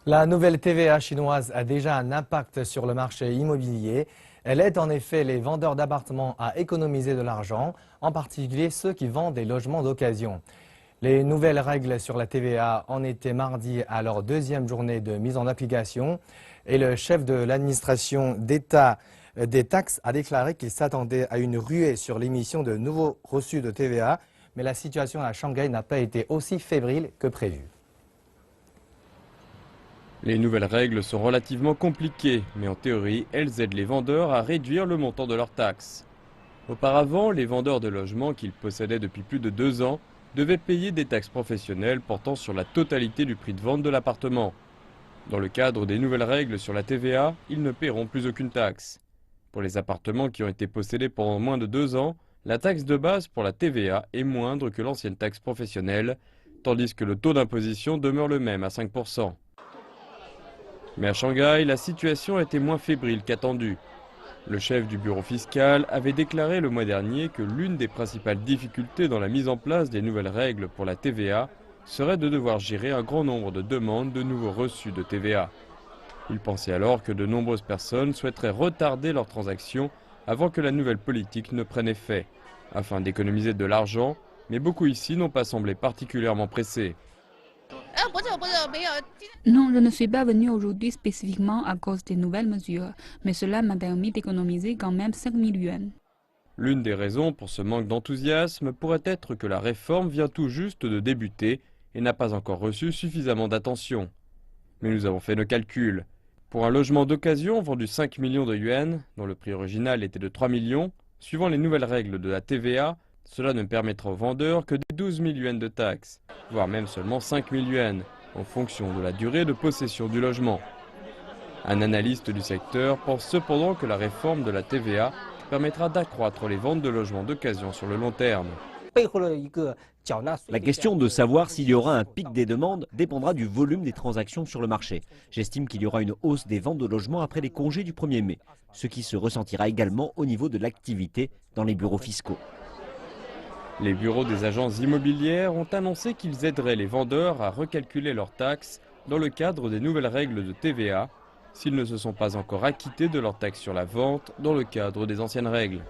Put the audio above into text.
La nouvelle TVA chinoise a déjà un impact sur le marché immobilier. Elle aide en effet les vendeurs d'appartements à économiser de l'argent, en particulier ceux qui vendent des logements d'occasion. Les nouvelles règles sur la TVA en étaient mardi à leur deuxième journée de mise en application et le chef de l'administration d'État des taxes a déclaré qu'il s'attendait à une ruée sur l'émission de nouveaux reçus de TVA, mais la situation à Shanghai n'a pas été aussi fébrile que prévu. Les nouvelles règles sont relativement compliquées, mais en théorie, elles aident les vendeurs à réduire le montant de leurs taxes. Auparavant, les vendeurs de logements qu'ils possédaient depuis plus de 2 ans devaient payer des taxes professionnelles portant sur la totalité du prix de vente de l'appartement. Dans le cadre des nouvelles règles sur la TVA, ils ne paieront plus aucune taxe. Pour les appartements qui ont été possédés pendant moins de 2 ans, la taxe de base pour la TVA est moindre que l'ancienne taxe professionnelle, tandis que le taux d'imposition demeure le même à 5%. Mais à Shanghai, la situation était moins fébrile qu'attendu. Le chef du bureau fiscal avait déclaré le mois dernier que l'une des principales difficultés dans la mise en place des nouvelles règles pour la TVA serait de devoir gérer un grand nombre de demandes de nouveaux reçus de TVA. Il pensait alors que de nombreuses personnes souhaiteraient retarder leurs transactions avant que la nouvelle politique ne prenne effet, afin d'économiser de l'argent, mais beaucoup ici n'ont pas semblé particulièrement pressés. Non, je ne suis pas venu aujourd'hui spécifiquement à cause des nouvelles mesures, mais cela m'a permis d'économiser quand même 5 000 yuan. L'une des raisons pour ce manque d'enthousiasme pourrait être que la réforme vient tout juste de débuter et n'a pas encore reçu suffisamment d'attention. Mais nous avons fait nos calculs. Pour un logement d'occasion vendu 5 millions de yuan, dont le prix original était de 3 millions, suivant les nouvelles règles de la TVA, cela ne permettra aux vendeurs que des 12 000 yuan de taxes, voire même seulement 5 000 yuan, en fonction de la durée de possession du logement. Un analyste du secteur pense cependant que la réforme de la TVA permettra d'accroître les ventes de logements d'occasion sur le long terme. La question de savoir s'il y aura un pic des demandes dépendra du volume des transactions sur le marché. J'estime qu'il y aura une hausse des ventes de logements après les congés du 1er mai, ce qui se ressentira également au niveau de l'activité dans les bureaux fiscaux. Les bureaux des agences immobilières ont annoncé qu'ils aideraient les vendeurs à recalculer leurs taxes dans le cadre des nouvelles règles de TVA, s'ils ne se sont pas encore acquittés de leurs taxes sur la vente dans le cadre des anciennes règles.